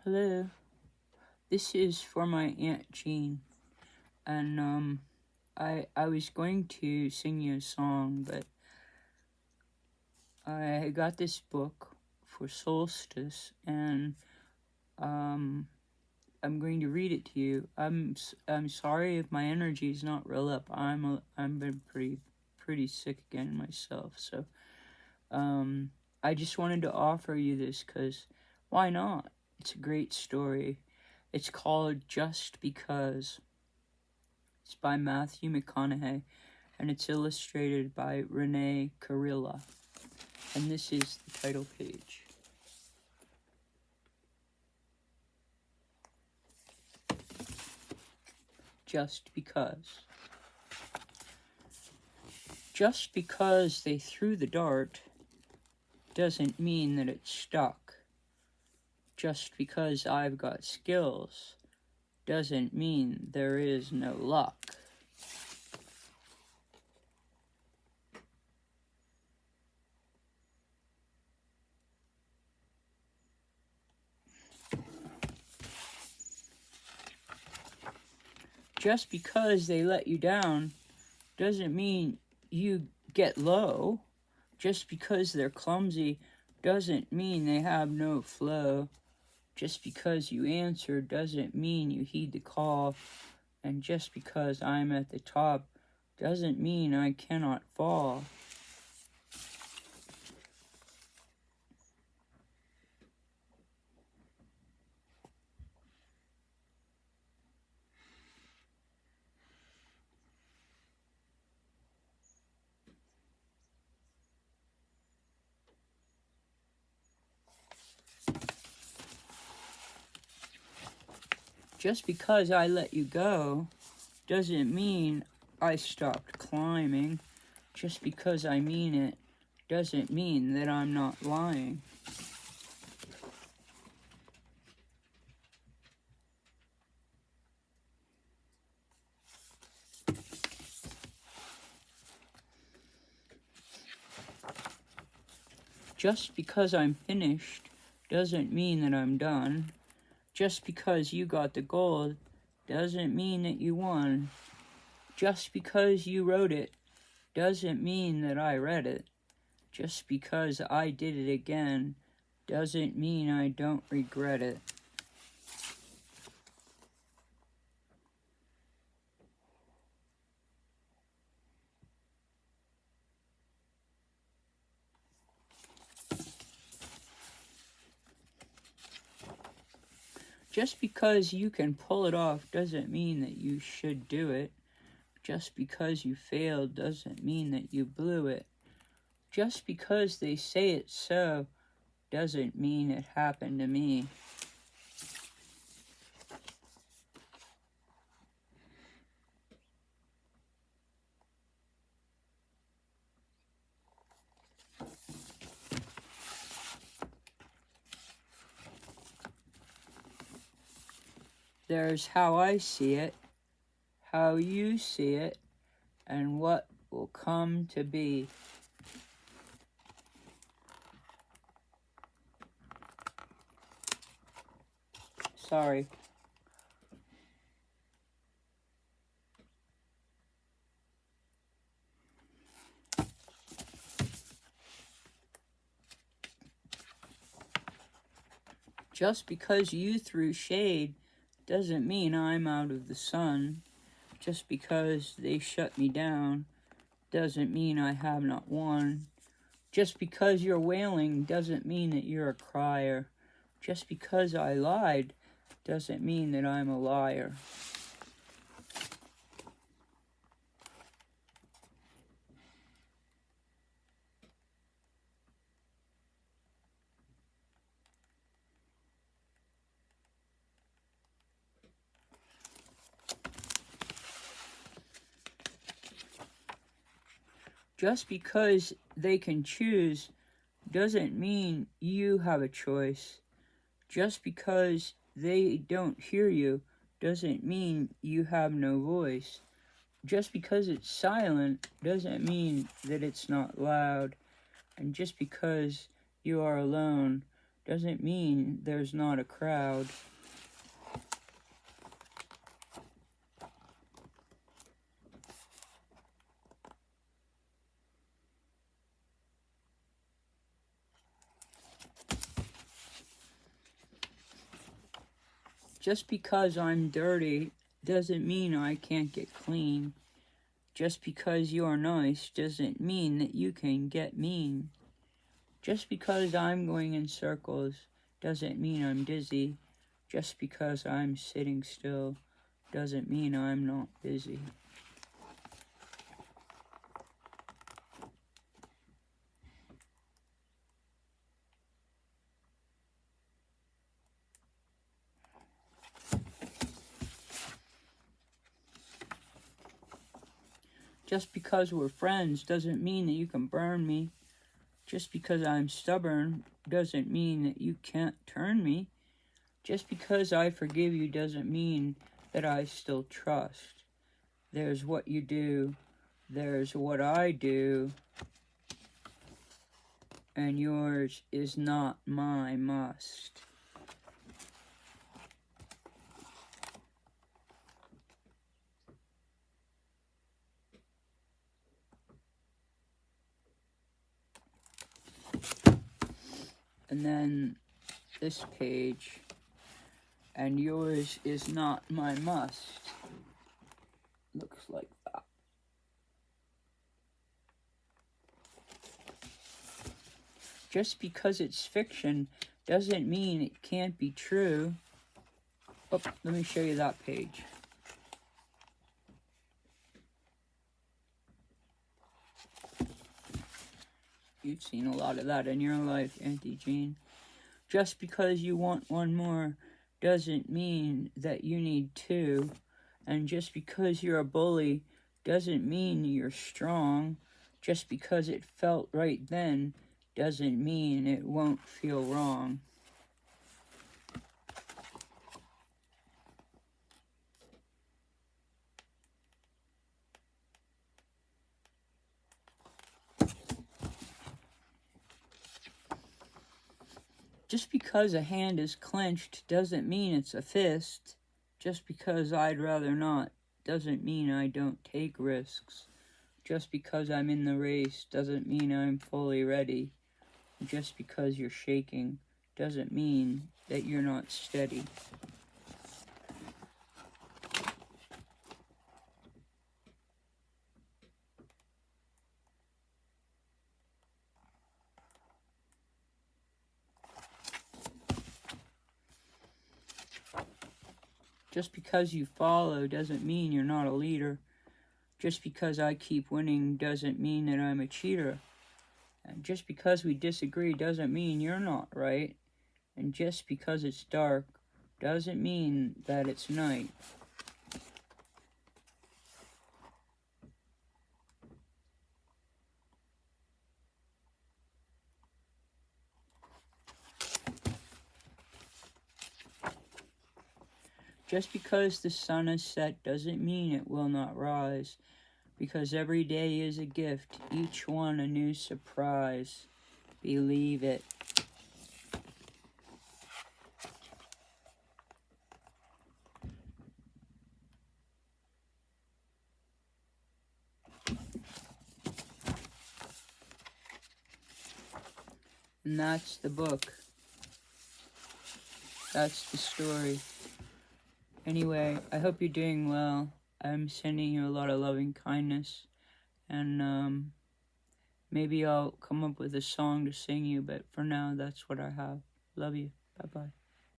Hello, this is for my Aunt Jean, and I was going to sing you a song, but I got this book for solstice, and um, I'm going to read it to you. I'm sorry if my energy is not real up. I'm been pretty sick again myself, so I just wanted to offer you this because why not? It's a great story. It's called Just Because. It's by Matthew McConaughey, and it's illustrated by Renee Carilla. And this is the title page. Just because. Just because they threw the dart doesn't mean that it stuck. Just because I've got skills doesn't mean there is no luck. Just because they let you down doesn't mean you get low. Just because they're clumsy doesn't mean they have no flow. Just because you answer doesn't mean you heed the call. And just because I'm at the top doesn't mean I cannot fall. Just because I let you go doesn't mean I stopped climbing. Just because I mean it doesn't mean that I'm not lying. Just because I'm finished doesn't mean that I'm done. Just because you got the gold doesn't mean that you won. Just because you wrote it doesn't mean that I read it. Just because I did it again doesn't mean I don't regret it. Just because you can pull it off doesn't mean that you should do it. Just because you failed doesn't mean that you blew it. Just because they say it so doesn't mean it happened to me. There's how I see it, how you see it, and what will come to be. Sorry. Just because you threw shade doesn't mean I'm out of the sun. Just because they shut me down doesn't mean I have not won. Just because you're wailing doesn't mean that you're a crier. Just because I lied doesn't mean that I'm a liar. Just because they can choose doesn't mean you have a choice. Just because they don't hear you doesn't mean you have no voice. Just because it's silent doesn't mean that it's not loud. And just because you are alone doesn't mean there's not a crowd. Just because I'm dirty doesn't mean I can't get clean. Just because you're nice doesn't mean that you can get mean. Just because I'm going in circles doesn't mean I'm dizzy. Just because I'm sitting still doesn't mean I'm not busy. Just because we're friends doesn't mean that you can burn me. Just because I'm stubborn doesn't mean that you can't turn me. Just because I forgive you doesn't mean that I still trust. There's what you do, there's what I do, and yours is not my must. And then this page, and yours is not my must. Looks like that. Just because it's fiction doesn't mean it can't be true. Oh, let me show you that page. You've seen a lot of that in your life, Auntie Jean. Just because you want one more doesn't mean that you need two. And just because you're a bully doesn't mean you're strong. Just because it felt right then doesn't mean it won't feel wrong. Just because a hand is clenched doesn't mean it's a fist. Just because I'd rather not doesn't mean I don't take risks. Just because I'm in the race doesn't mean I'm fully ready. Just because you're shaking doesn't mean that you're not steady. Just because you follow doesn't mean you're not a leader. Just because I keep winning doesn't mean that I'm a cheater. And just because we disagree doesn't mean you're not right. And just because it's dark doesn't mean that it's night. Just because the sun is set doesn't mean it will not rise. Because every day is a gift, each one a new surprise. Believe it. And that's the book. That's the story. Anyway, I hope you're doing well. I'm sending you a lot of loving kindness. And maybe I'll come up with a song to sing you, but for now, that's what I have. Love you. Bye-bye.